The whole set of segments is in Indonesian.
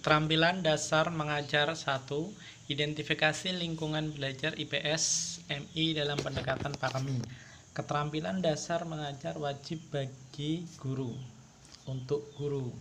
Keterampilan dasar mengajar 1. Identifikasi lingkungan belajar IPS MI dalam pendekatan PAKMI. Keterampilan dasar mengajar wajib bagi guru. Untuk guru.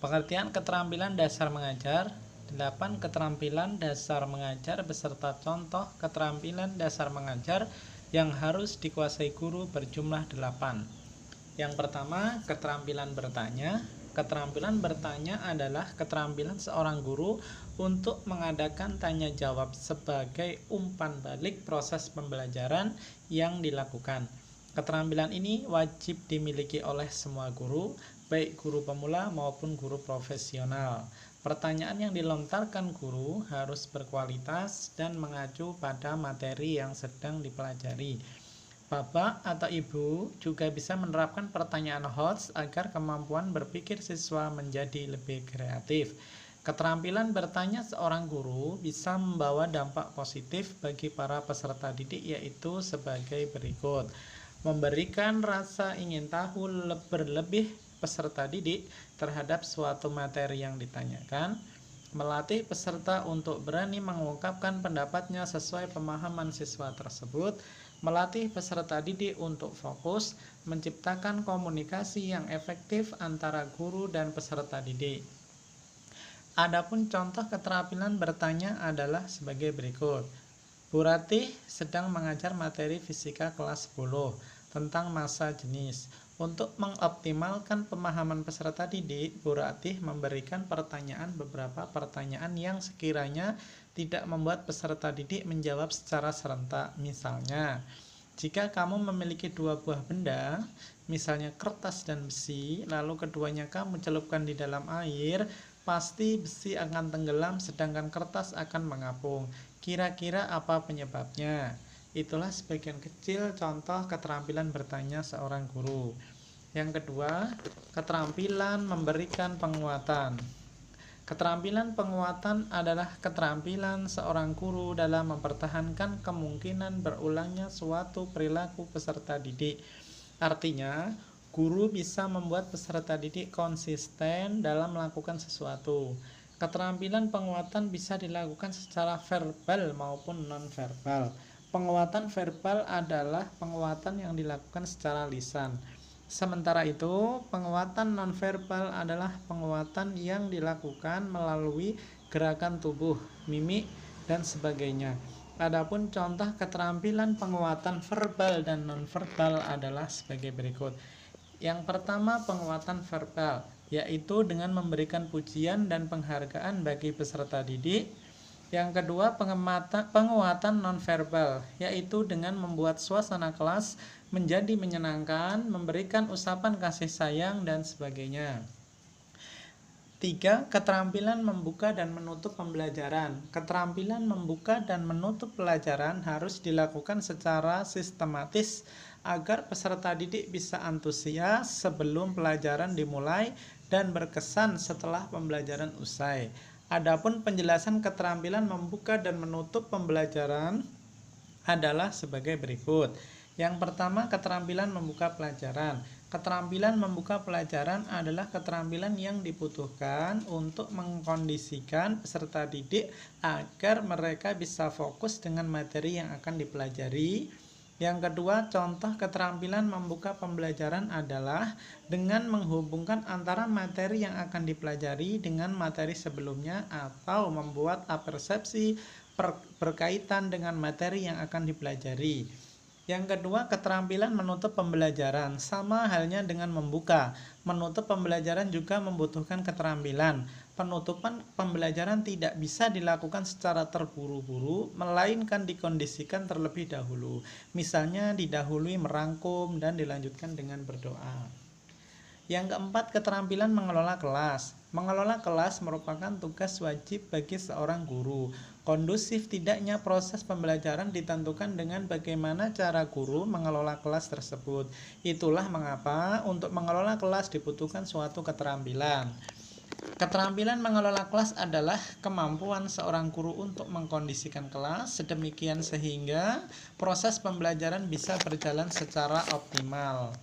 Pengertian keterampilan dasar mengajar. 8. Keterampilan dasar mengajar beserta contoh keterampilan dasar mengajar yang harus dikuasai guru berjumlah 8. Yang pertama, keterampilan bertanya. Keterampilan bertanya adalah keterampilan seorang guru untuk mengadakan tanya jawab sebagai umpan balik proses pembelajaran yang dilakukan. Keterampilan ini wajib dimiliki oleh semua guru, baik guru pemula maupun guru profesional. Pertanyaan yang dilontarkan guru harus berkualitas dan mengacu pada materi yang sedang dipelajari. Bapak atau Ibu juga bisa menerapkan pertanyaan hots agar kemampuan berpikir siswa menjadi lebih kreatif. Keterampilan bertanya seorang guru bisa membawa dampak positif bagi para peserta didik, yaitu sebagai berikut. Memberikan rasa ingin tahu berlebih peserta didik terhadap suatu materi yang ditanyakan. Melatih peserta untuk berani mengungkapkan pendapatnya sesuai pemahaman siswa tersebut. Melatih peserta didik untuk fokus, menciptakan komunikasi yang efektif antara guru dan peserta didik. Adapun contoh keterampilan bertanya adalah sebagai berikut. Bu Ratih sedang mengajar materi fisika kelas 10 tentang massa jenis. Untuk mengoptimalkan pemahaman peserta didik, Bu Ratih memberikan beberapa pertanyaan yang sekiranya tidak membuat peserta didik menjawab secara serentak. Misalnya, jika kamu memiliki dua buah benda, misalnya kertas dan besi, lalu keduanya kamu celupkan di dalam air, pasti besi akan tenggelam sedangkan kertas akan mengapung. Kira-kira apa penyebabnya? Itulah sebagian kecil contoh keterampilan bertanya seorang guru. Yang kedua, keterampilan memberikan penguatan. Keterampilan penguatan adalah keterampilan seorang guru dalam mempertahankan kemungkinan berulangnya suatu perilaku peserta didik. Artinya, guru bisa membuat peserta didik konsisten dalam melakukan sesuatu. Keterampilan penguatan bisa dilakukan secara verbal maupun non-verbal. Penguatan verbal adalah penguatan yang dilakukan secara lisan. Sementara itu, penguatan nonverbal adalah penguatan yang dilakukan melalui gerakan tubuh, mimik, dan sebagainya. Adapun contoh keterampilan penguatan verbal dan nonverbal adalah sebagai berikut. Yang pertama, penguatan verbal, yaitu dengan memberikan pujian dan penghargaan bagi peserta didik. Yang kedua, penguatan nonverbal, yaitu dengan membuat suasana kelas menjadi menyenangkan, memberikan usapan kasih sayang, dan sebagainya. 3. Keterampilan membuka dan menutup pembelajaran. Keterampilan membuka dan menutup pelajaran harus dilakukan secara sistematis agar peserta didik bisa antusias sebelum pelajaran dimulai dan berkesan setelah pembelajaran usai. Adapun penjelasan keterampilan membuka dan menutup pembelajaran adalah sebagai berikut. Yang pertama, keterampilan membuka pelajaran. Keterampilan membuka pelajaran adalah keterampilan yang dibutuhkan untuk mengkondisikan peserta didik agar mereka bisa fokus dengan materi yang akan dipelajari. Yang kedua, contoh keterampilan membuka pembelajaran adalah dengan menghubungkan antara materi yang akan dipelajari dengan materi sebelumnya atau membuat apersepsi berkaitan dengan materi yang akan dipelajari. Yang kedua, keterampilan menutup pembelajaran. Sama halnya dengan membuka. Menutup pembelajaran juga membutuhkan keterampilan. Penutupan pembelajaran tidak bisa dilakukan secara terburu-buru, melainkan dikondisikan terlebih dahulu. Misalnya didahului merangkum dan dilanjutkan dengan berdoa. Yang keempat, keterampilan mengelola kelas. Mengelola kelas merupakan tugas wajib bagi seorang guru. Kondusif tidaknya proses pembelajaran ditentukan dengan bagaimana cara guru mengelola kelas tersebut. Itulah mengapa untuk mengelola kelas dibutuhkan suatu keterampilan. Keterampilan mengelola kelas adalah kemampuan seorang guru untuk mengkondisikan kelas sedemikian sehingga proses pembelajaran bisa berjalan secara optimal.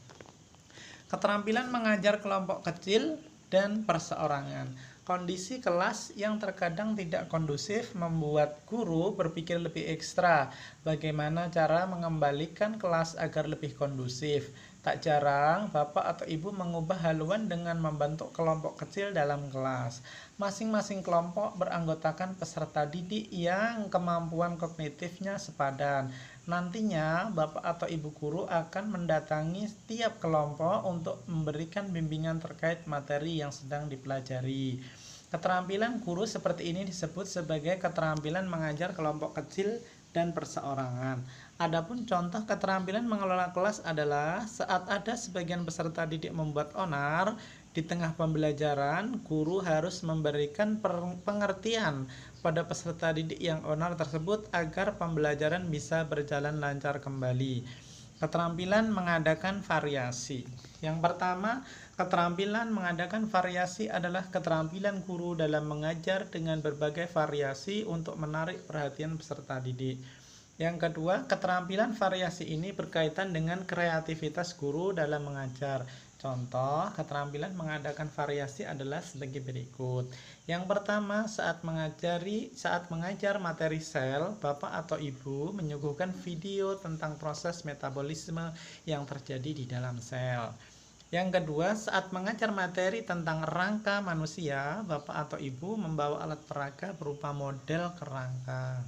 Keterampilan mengajar kelompok kecil dan perseorangan. Kondisi kelas yang terkadang tidak kondusif membuat guru berpikir lebih ekstra bagaimana cara mengembalikan kelas agar lebih kondusif. Tak jarang, bapak atau ibu mengubah haluan dengan membentuk kelompok kecil dalam kelas. Masing-masing kelompok beranggotakan peserta didik yang kemampuan kognitifnya sepadan. Nantinya, bapak atau ibu guru akan mendatangi setiap kelompok untuk memberikan bimbingan terkait materi yang sedang dipelajari. Keterampilan guru seperti ini disebut sebagai keterampilan mengajar kelompok kecil dan perseorangan. Adapun contoh keterampilan mengelola kelas adalah saat ada sebagian peserta didik membuat onar, di tengah pembelajaran, guru harus memberikan pengertian pada peserta didik yang onar tersebut agar pembelajaran bisa berjalan lancar kembali. Keterampilan mengadakan variasi. Yang pertama, keterampilan mengadakan variasi adalah keterampilan guru dalam mengajar dengan berbagai variasi untuk menarik perhatian peserta didik. Yang kedua, keterampilan variasi ini berkaitan dengan kreativitas guru dalam mengajar. Contoh, keterampilan mengadakan variasi adalah sebagai berikut. Yang pertama, saat mengajar materi sel, bapak atau ibu menyuguhkan video tentang proses metabolisme yang terjadi di dalam sel. Yang kedua, saat mengajar materi tentang rangka manusia, bapak atau ibu membawa alat peraga berupa model kerangka.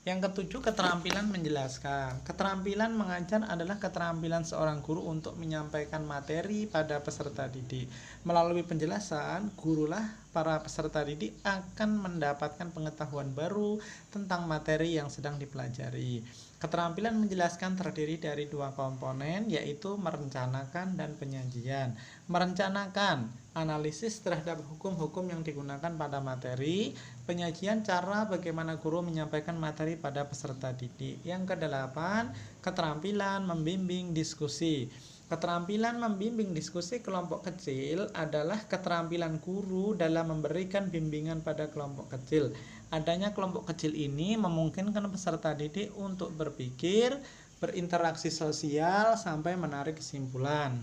Yang ketujuh, keterampilan menjelaskan. Keterampilan mengajar adalah keterampilan seorang guru untuk menyampaikan materi pada peserta didik. Melalui penjelasan, gurulah para peserta didik akan mendapatkan pengetahuan baru tentang materi yang sedang dipelajari. Keterampilan menjelaskan terdiri dari dua komponen, yaitu merencanakan dan penyajian. Merencanakan, analisis terhadap hukum-hukum yang digunakan pada materi. Penyajian, cara bagaimana guru menyampaikan materi pada peserta didik. Yang kedelapan, keterampilan membimbing diskusi. Keterampilan membimbing diskusi kelompok kecil adalah keterampilan guru dalam memberikan bimbingan pada kelompok kecil. Adanya kelompok kecil ini memungkinkan peserta didik untuk berpikir, berinteraksi sosial, sampai menarik kesimpulan.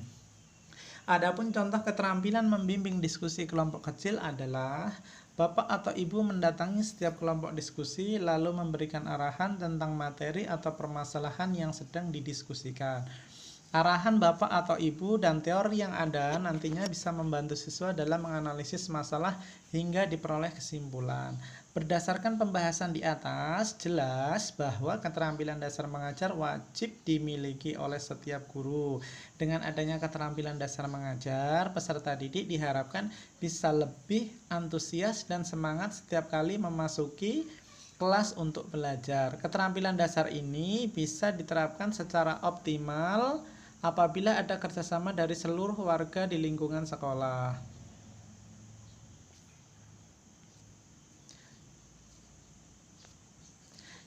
Adapun contoh keterampilan membimbing diskusi kelompok kecil adalah bapak atau ibu mendatangi setiap kelompok diskusi lalu memberikan arahan tentang materi atau permasalahan yang sedang didiskusikan. Arahan bapak atau ibu dan teori yang ada nantinya bisa membantu siswa dalam menganalisis masalah hingga diperoleh kesimpulan. Berdasarkan pembahasan di atas, jelas bahwa keterampilan dasar mengajar wajib dimiliki oleh setiap guru. Dengan adanya keterampilan dasar mengajar, peserta didik diharapkan bisa lebih antusias dan semangat setiap kali memasuki kelas untuk belajar. Keterampilan dasar ini bisa diterapkan secara optimal apabila ada kerjasama dari seluruh warga di lingkungan sekolah.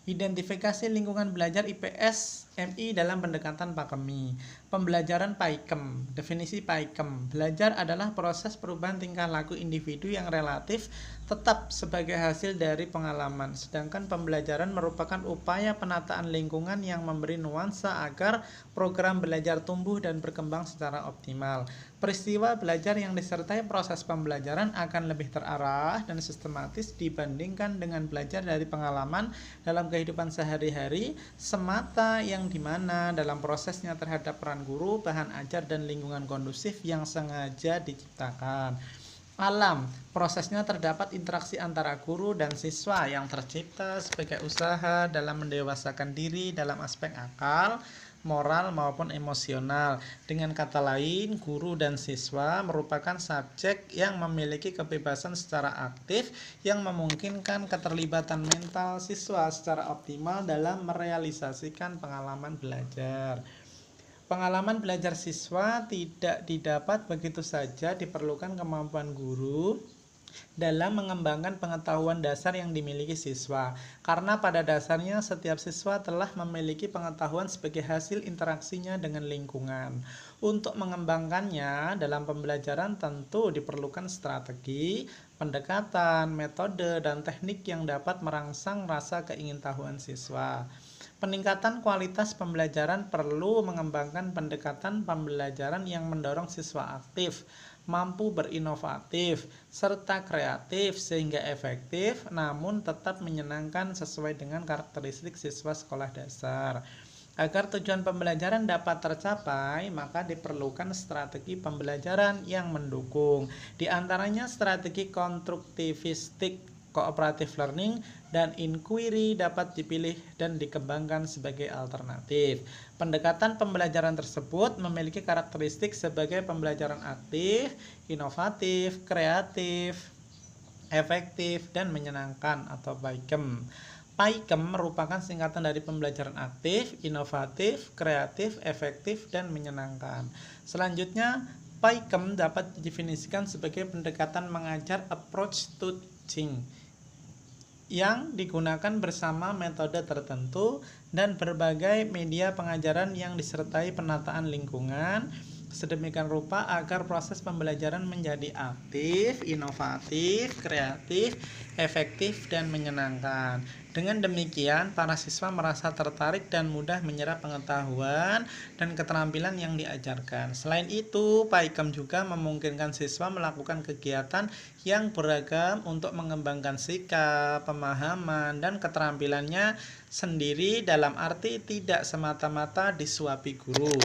Identifikasi lingkungan belajar IPS MI dalam pendekatan Pakemi. Pembelajaran PAIKEM. Definisi PAIKEM. Belajar adalah proses perubahan tingkah laku individu yang relatif tetap sebagai hasil dari pengalaman. Sedangkan pembelajaran merupakan upaya penataan lingkungan yang memberi nuansa agar program belajar tumbuh dan berkembang secara optimal. Peristiwa belajar yang disertai proses pembelajaran akan lebih terarah dan sistematis dibandingkan dengan belajar dari pengalaman dalam kehidupan sehari-hari semata, yang dimana dalam prosesnya terhadap peran guru, bahan ajar, dan lingkungan kondusif yang sengaja diciptakan. Alam, prosesnya terdapat interaksi antara guru dan siswa yang tercipta sebagai usaha dalam mendewasakan diri dalam aspek akal, moral maupun emosional. Dengan kata lain, guru dan siswa merupakan subjek yang memiliki kebebasan secara aktif yang memungkinkan keterlibatan mental siswa secara optimal dalam merealisasikan pengalaman belajar. Pengalaman belajar siswa tidak didapat begitu saja, diperlukan kemampuan guru dalam mengembangkan pengetahuan dasar yang dimiliki siswa, karena pada dasarnya setiap siswa telah memiliki pengetahuan sebagai hasil interaksinya dengan lingkungan. Untuk mengembangkannya dalam pembelajaran tentu diperlukan strategi, pendekatan, metode, dan teknik yang dapat merangsang rasa keingintahuan siswa. Peningkatan kualitas pembelajaran perlu mengembangkan pendekatan pembelajaran yang mendorong siswa aktif, mampu berinovatif, serta kreatif sehingga efektif namun tetap menyenangkan sesuai dengan karakteristik siswa sekolah dasar. Agar tujuan pembelajaran dapat tercapai, maka diperlukan strategi pembelajaran yang mendukung. Di antaranya strategi konstruktivistik, cooperative learning, dan inquiry dapat dipilih dan dikembangkan sebagai alternatif. Pendekatan pembelajaran tersebut memiliki karakteristik sebagai pembelajaran aktif, inovatif, kreatif, efektif, dan menyenangkan atau PAIKEM. PAIKEM merupakan singkatan dari pembelajaran aktif, inovatif, kreatif, efektif, dan menyenangkan. Selanjutnya, PAIKEM dapat didefinisikan sebagai pendekatan mengajar approach to teaching yang digunakan bersama metode tertentu dan berbagai media pengajaran yang disertai penataan lingkungan sedemikian rupa agar proses pembelajaran menjadi aktif, inovatif, kreatif, efektif, dan menyenangkan. Dengan demikian, para siswa merasa tertarik dan mudah menyerap pengetahuan dan keterampilan yang diajarkan. Selain itu, PAIKEM juga memungkinkan siswa melakukan kegiatan yang beragam untuk mengembangkan sikap, pemahaman, dan keterampilannya sendiri dalam arti tidak semata-mata disuapi guru.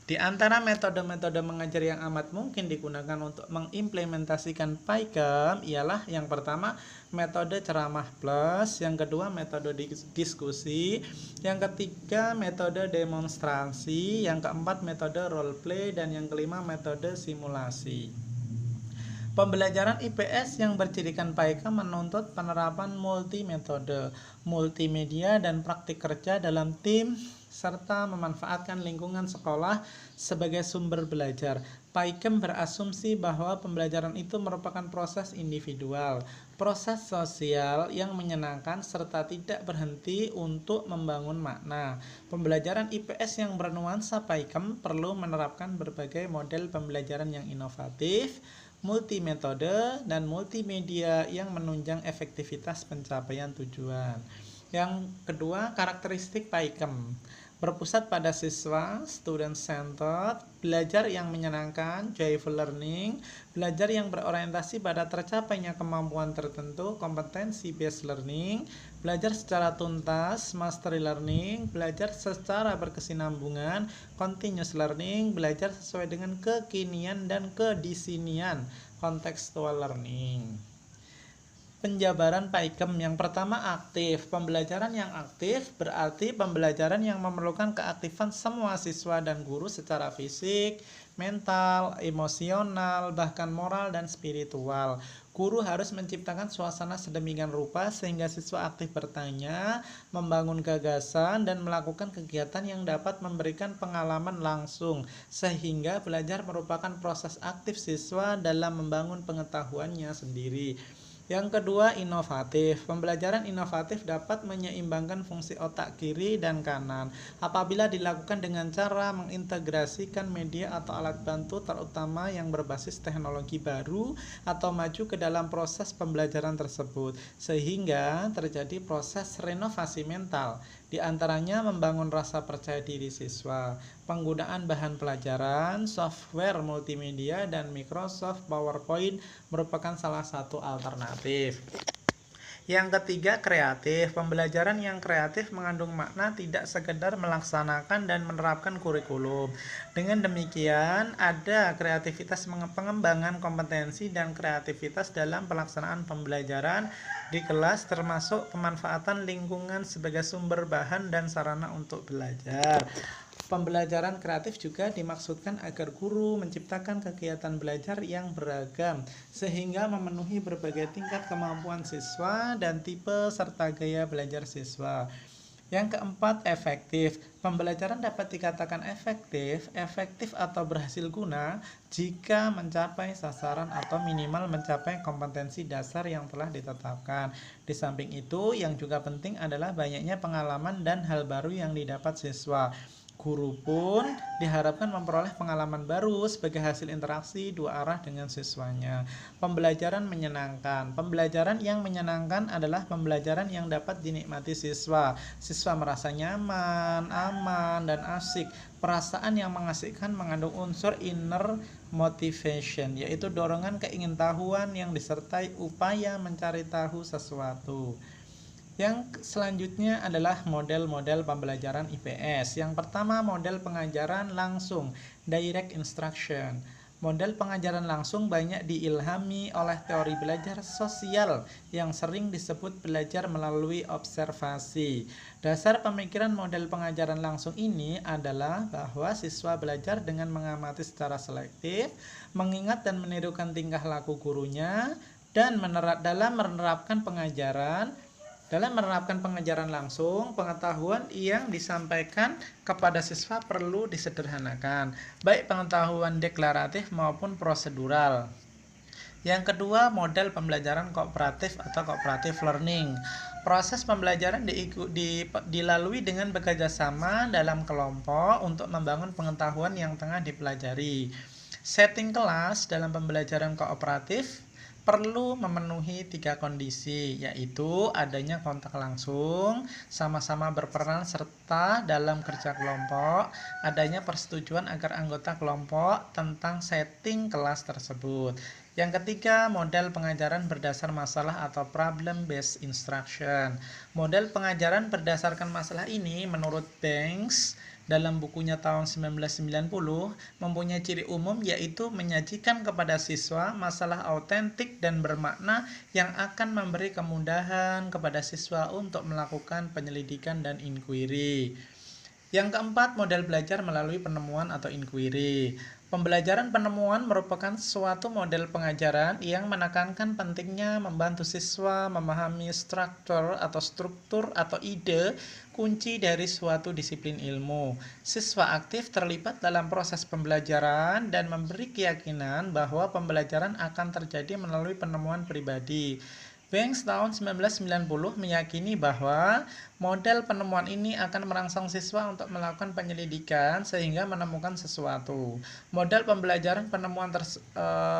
Di antara metode-metode mengajar yang amat mungkin digunakan untuk mengimplementasikan PAIKEM ialah yang pertama metode ceramah plus, yang kedua metode diskusi, yang ketiga metode demonstrasi, yang keempat metode role play, dan yang kelima metode simulasi. Pembelajaran IPS yang bercirikan PAIKEM menuntut penerapan multimetode, multimedia, dan praktik kerja dalam tim serta memanfaatkan lingkungan sekolah sebagai sumber belajar. PAIKEM berasumsi bahwa pembelajaran itu merupakan proses individual, proses sosial yang menyenangkan serta tidak berhenti untuk membangun makna. Pembelajaran IPS yang bernuansa PAIKEM perlu menerapkan berbagai model pembelajaran yang inovatif, multimetode, dan multimedia yang menunjang efektivitas pencapaian tujuan. Yang kedua, karakteristik PAIKEM. Berpusat pada siswa, student centered, belajar yang menyenangkan, joyful learning, belajar yang berorientasi pada tercapainya kemampuan tertentu, competency based learning, belajar secara tuntas, mastery learning, belajar secara berkesinambungan, continuous learning, belajar sesuai dengan kekinian dan kedisinian, contextual learning. Penjabaran PAIKEM yang pertama aktif. Pembelajaran yang aktif berarti pembelajaran yang memerlukan keaktifan semua siswa dan guru secara fisik, mental, emosional, bahkan moral dan spiritual. Guru harus menciptakan suasana sedemikian rupa sehingga siswa aktif bertanya, membangun gagasan, dan melakukan kegiatan yang dapat memberikan pengalaman langsung, sehingga belajar merupakan proses aktif siswa dalam membangun pengetahuannya sendiri. Yang kedua, inovatif. Pembelajaran inovatif dapat menyeimbangkan fungsi otak kiri dan kanan apabila dilakukan dengan cara mengintegrasikan media atau alat bantu terutama yang berbasis teknologi baru atau maju ke dalam proses pembelajaran tersebut sehingga terjadi proses renovasi mental. Di antaranya membangun rasa percaya diri siswa, penggunaan bahan pelajaran, software multimedia, dan Microsoft PowerPoint merupakan salah satu alternatif. Yang ketiga, kreatif. Pembelajaran yang kreatif mengandung makna tidak sekedar melaksanakan dan menerapkan kurikulum. Dengan demikian, ada kreativitas pengembangan kompetensi dan kreativitas dalam pelaksanaan pembelajaran di kelas termasuk pemanfaatan lingkungan sebagai sumber bahan dan sarana untuk belajar. Pembelajaran kreatif juga dimaksudkan agar guru menciptakan kegiatan belajar yang beragam sehingga memenuhi berbagai tingkat kemampuan siswa dan tipe serta gaya belajar siswa. Yang keempat, efektif. Pembelajaran dapat dikatakan efektif atau berhasil guna jika mencapai sasaran atau minimal mencapai kompetensi dasar yang telah ditetapkan. Di samping itu, yang juga penting adalah banyaknya pengalaman dan hal baru yang didapat siswa. Guru pun diharapkan memperoleh pengalaman baru sebagai hasil interaksi dua arah dengan siswanya. Pembelajaran menyenangkan. Pembelajaran yang menyenangkan adalah pembelajaran yang dapat dinikmati siswa. Siswa merasa nyaman, aman, dan asik. Perasaan yang mengasihkan mengandung unsur inner motivation, yaitu dorongan keingintahuan yang disertai upaya mencari tahu sesuatu. Yang selanjutnya adalah model-model pembelajaran IPS. Yang pertama, model pengajaran langsung, direct instruction. Model pengajaran langsung banyak diilhami oleh teori belajar sosial yang sering disebut belajar melalui observasi. Dasar pemikiran model pengajaran langsung ini adalah bahwa siswa belajar dengan mengamati secara selektif, mengingat dan menirukan tingkah laku gurunya, dan dalam menerapkan pengajaran langsung, pengetahuan yang disampaikan kepada siswa perlu disederhanakan, baik pengetahuan deklaratif maupun prosedural. Yang kedua, model pembelajaran kooperatif atau cooperative learning. Proses pembelajaran dilalui dengan bekerja sama dalam kelompok untuk membangun pengetahuan yang tengah dipelajari. Setting kelas dalam pembelajaran kooperatif perlu memenuhi 3 kondisi, yaitu adanya kontak langsung, sama-sama berperan serta dalam kerja kelompok, adanya persetujuan agar anggota kelompok tentang setting kelas tersebut. Yang ketiga, model pengajaran berdasar masalah atau problem based instruction. Model pengajaran berdasarkan masalah ini menurut Banks dalam bukunya tahun 1990 mempunyai ciri umum, yaitu menyajikan kepada siswa masalah autentik dan bermakna yang akan memberi kemudahan kepada siswa untuk melakukan penyelidikan dan inquiry. Yang keempat, model belajar melalui penemuan atau inquiry. Pembelajaran penemuan merupakan suatu model pengajaran yang menekankan pentingnya membantu siswa memahami struktur atau ide kunci dari suatu disiplin ilmu. Siswa aktif terlibat dalam proses pembelajaran dan memberi keyakinan bahwa pembelajaran akan terjadi melalui penemuan pribadi. Banks tahun 1990 meyakini bahwa model penemuan ini akan merangsang siswa untuk melakukan penyelidikan sehingga menemukan sesuatu. Model pembelajaran penemuan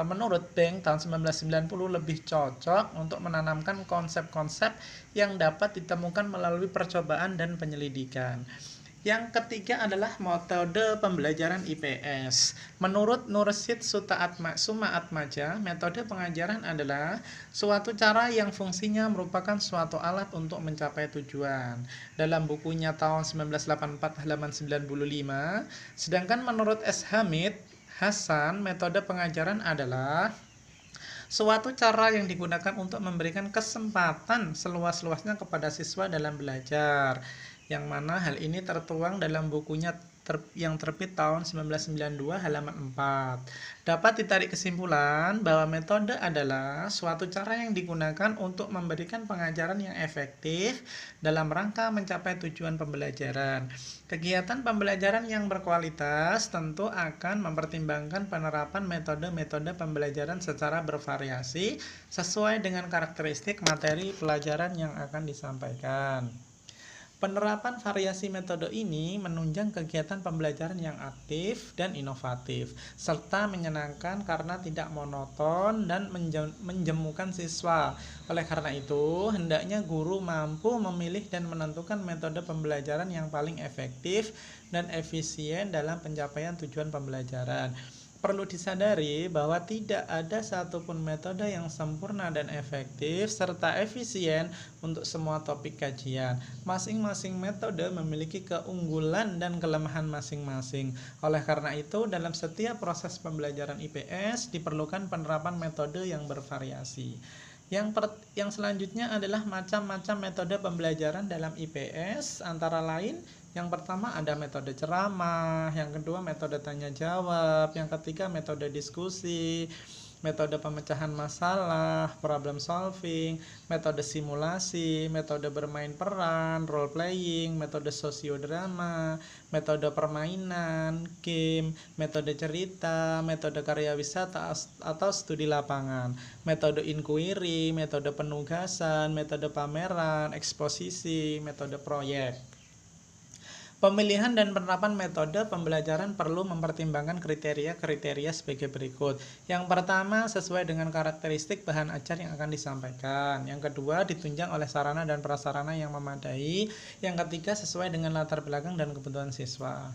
menurut Banks tahun 1990 lebih cocok untuk menanamkan konsep-konsep yang dapat ditemukan melalui percobaan dan penyelidikan. Yang ketiga adalah metode pembelajaran IPS. Menurut Nursyid Suma-Atmaja, metode pengajaran adalah suatu cara yang fungsinya merupakan suatu alat untuk mencapai tujuan. Dalam bukunya tahun 1984 halaman 95, sedangkan menurut S. Hamid Hasan, metode pengajaran adalah suatu cara yang digunakan untuk memberikan kesempatan seluas-luasnya kepada siswa dalam belajar, yang mana hal ini tertuang dalam bukunya yang terbit tahun 1992 halaman 4. Dapat ditarik kesimpulan bahwa metode adalah suatu cara yang digunakan untuk memberikan pengajaran yang efektif dalam rangka mencapai tujuan pembelajaran. Kegiatan pembelajaran yang berkualitas tentu akan mempertimbangkan penerapan metode-metode pembelajaran secara bervariasi sesuai dengan karakteristik materi pelajaran yang akan disampaikan. Penerapan variasi metode ini menunjang kegiatan pembelajaran yang aktif dan inovatif, serta menyenangkan karena tidak monoton dan menjemukan siswa. Oleh karena itu, hendaknya guru mampu memilih dan menentukan metode pembelajaran yang paling efektif dan efisien dalam pencapaian tujuan pembelajaran. Perlu disadari bahwa tidak ada satupun metode yang sempurna dan efektif serta efisien untuk semua topik kajian. Masing-masing metode memiliki keunggulan dan kelemahan masing-masing. Oleh karena itu, dalam setiap proses pembelajaran IPS diperlukan penerapan metode yang bervariasi. Yang selanjutnya adalah macam-macam metode pembelajaran dalam IPS, antara lain yang pertama ada metode ceramah, yang kedua metode tanya jawab, yang ketiga metode diskusi, metode pemecahan masalah, problem solving, metode simulasi, metode bermain peran, role playing, metode sosiodrama, metode permainan, game, metode cerita, metode karya wisata atau studi lapangan, metode inquiry, metode penugasan, metode pameran, eksposisi, metode proyek. Pemilihan dan penerapan metode pembelajaran perlu mempertimbangkan kriteria-kriteria sebagai berikut. Yang pertama, sesuai dengan karakteristik bahan ajar yang akan disampaikan. Yang kedua, ditunjang oleh sarana dan prasarana yang memadai. Yang ketiga, sesuai dengan latar belakang dan kebutuhan siswa.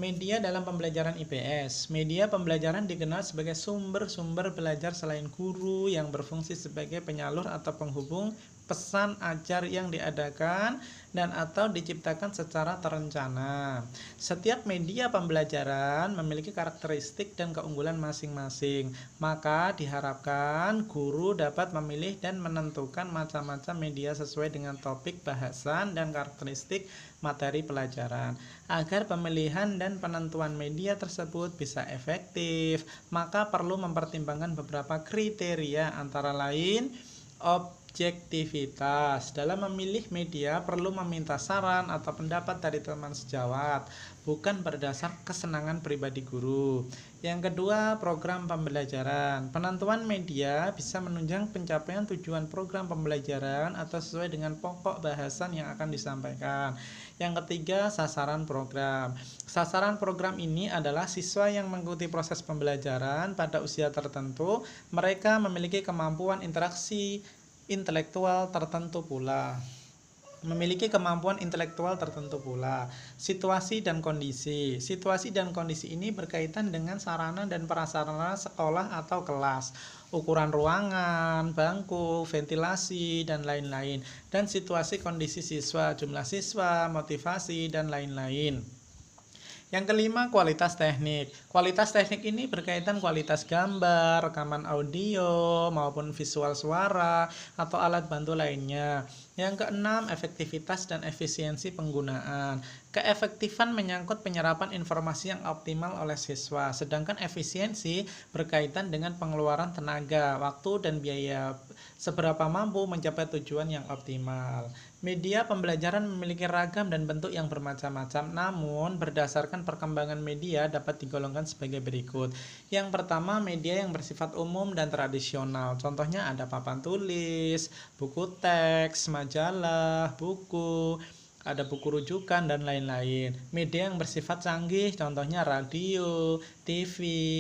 Media dalam pembelajaran IPS. Media pembelajaran dikenal sebagai sumber-sumber belajar selain guru yang berfungsi sebagai penyalur atau penghubung pesan ajar yang diadakan dan atau diciptakan secara terencana. Setiap media pembelajaran memiliki karakteristik dan keunggulan masing-masing. Maka diharapkan guru dapat memilih dan menentukan macam-macam media sesuai dengan topik bahasan dan karakteristik materi pelajaran. Agar pemilihan dan penentuan media tersebut bisa efektif, maka perlu mempertimbangkan beberapa kriteria antara lain objektivitas. Dalam memilih media perlu meminta saran atau pendapat dari teman sejawat, bukan berdasar kesenangan pribadi guru. Yang kedua, program pembelajaran. Penentuan media bisa menunjang pencapaian tujuan program pembelajaran atau sesuai dengan pokok bahasan yang akan disampaikan. Yang ketiga, sasaran program. Sasaran program ini adalah siswa yang mengikuti proses pembelajaran pada usia tertentu. Mereka memiliki kemampuan interaksi intelektual tertentu pula. Situasi dan kondisi. Situasi dan kondisi ini berkaitan dengan sarana dan prasarana sekolah atau kelas, ukuran ruangan, bangku, ventilasi, dan lain-lain. Dan situasi kondisi siswa, jumlah siswa, motivasi, dan lain-lain. Yang kelima, kualitas teknik. Kualitas teknik ini berkaitan kualitas gambar, rekaman audio, maupun visual suara, atau alat bantu lainnya. Yang keenam, efektivitas dan efisiensi penggunaan. Keefektifan menyangkut penyerapan informasi yang optimal oleh siswa, sedangkan efisiensi berkaitan dengan pengeluaran tenaga, waktu, dan biaya. Seberapa mampu mencapai tujuan yang optimal. Media pembelajaran memiliki ragam dan bentuk yang bermacam-macam, namun berdasarkan perkembangan media dapat digolongkan sebagai berikut. Yang pertama, media yang bersifat umum dan tradisional. Contohnya ada papan tulis, buku teks, majalah, buku, ada buku rujukan, dan lain-lain. Media yang bersifat canggih, contohnya radio, TV,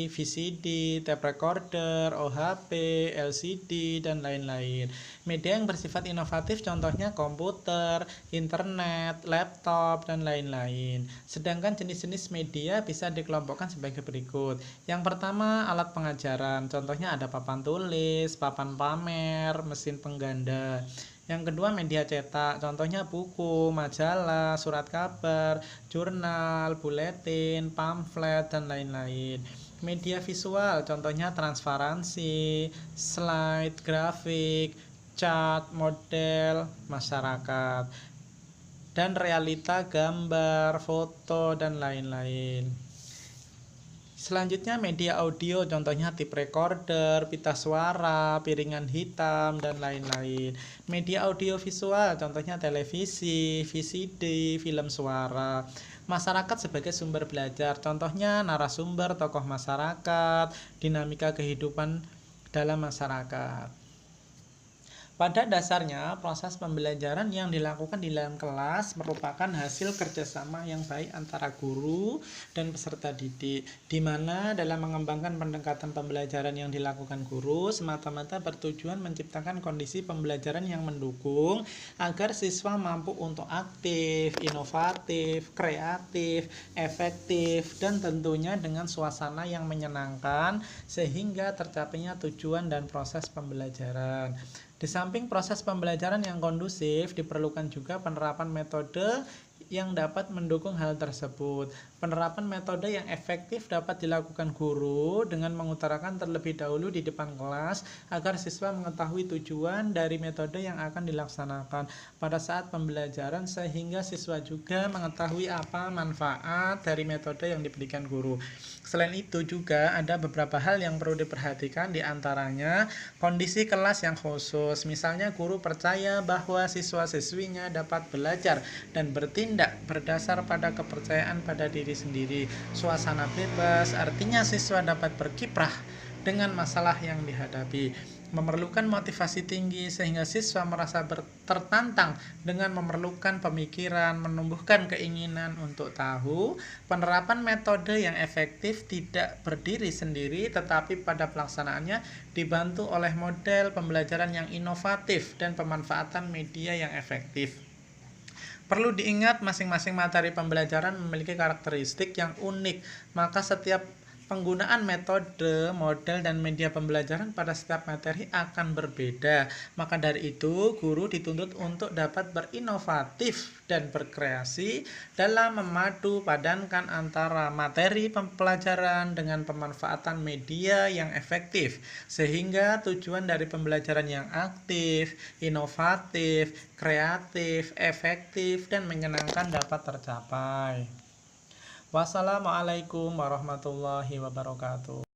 VCD, tape recorder, OHP, LCD, dan lain-lain. Media yang bersifat inovatif, contohnya komputer, internet, laptop, dan lain-lain. Sedangkan jenis-jenis media bisa dikelompokkan sebagai berikut. Yang pertama, alat pengajaran. Contohnya ada papan tulis, papan pamer, mesin pengganda. Yang kedua, media cetak, contohnya buku, majalah, surat kabar, jurnal, buletin, pamflet, dan lain-lain. Media visual, contohnya transparansi, slide, grafik, cat, model, masyarakat, dan realita, gambar, foto, dan lain-lain. Selanjutnya, media audio, contohnya tape recorder, pita suara, piringan hitam, dan lain-lain. Media audio visual, contohnya televisi, VCD, film suara. Masyarakat sebagai sumber belajar, contohnya narasumber, tokoh masyarakat, dinamika kehidupan dalam masyarakat. Pada dasarnya, proses pembelajaran yang dilakukan di dalam kelas merupakan hasil kerjasama yang baik antara guru dan peserta didik, di mana dalam mengembangkan pendekatan pembelajaran yang dilakukan guru semata-mata bertujuan menciptakan kondisi pembelajaran yang mendukung agar siswa mampu untuk aktif, inovatif, kreatif, efektif, dan tentunya dengan suasana yang menyenangkan sehingga tercapainya tujuan dan proses pembelajaran. Di samping proses pembelajaran yang kondusif, diperlukan juga penerapan metode yang dapat mendukung hal tersebut. Penerapan metode yang efektif dapat dilakukan guru dengan mengutarakan terlebih dahulu di depan kelas agar siswa mengetahui tujuan dari metode yang akan dilaksanakan pada saat pembelajaran, sehingga siswa juga mengetahui apa manfaat dari metode yang diberikan guru. Selain itu juga ada beberapa hal yang perlu diperhatikan, di antaranya kondisi kelas yang khusus. Misalnya guru percaya bahwa siswa-siswinya dapat belajar dan bertindak berdasar pada kepercayaan pada diri sendiri. Suasana bebas artinya siswa dapat berkiprah dengan masalah yang dihadapi. Memerlukan motivasi tinggi sehingga siswa merasa tertantang dengan memerlukan pemikiran, menumbuhkan keinginan untuk tahu. Penerapan metode yang efektif tidak berdiri sendiri, tetapi pada pelaksanaannya dibantu oleh model pembelajaran yang inovatif dan pemanfaatan media yang efektif. Perlu diingat, masing-masing materi pembelajaran memiliki karakteristik yang unik, maka setiap penggunaan metode, model, dan media pembelajaran pada setiap materi akan berbeda. Maka dari itu, guru dituntut untuk dapat berinovatif dan berkreasi dalam memadu padankan antara materi pembelajaran dengan pemanfaatan media yang efektif, sehingga tujuan dari pembelajaran yang aktif, inovatif, kreatif, efektif, dan menyenangkan dapat tercapai. Wassalamualaikum warahmatullahi wabarakatuh.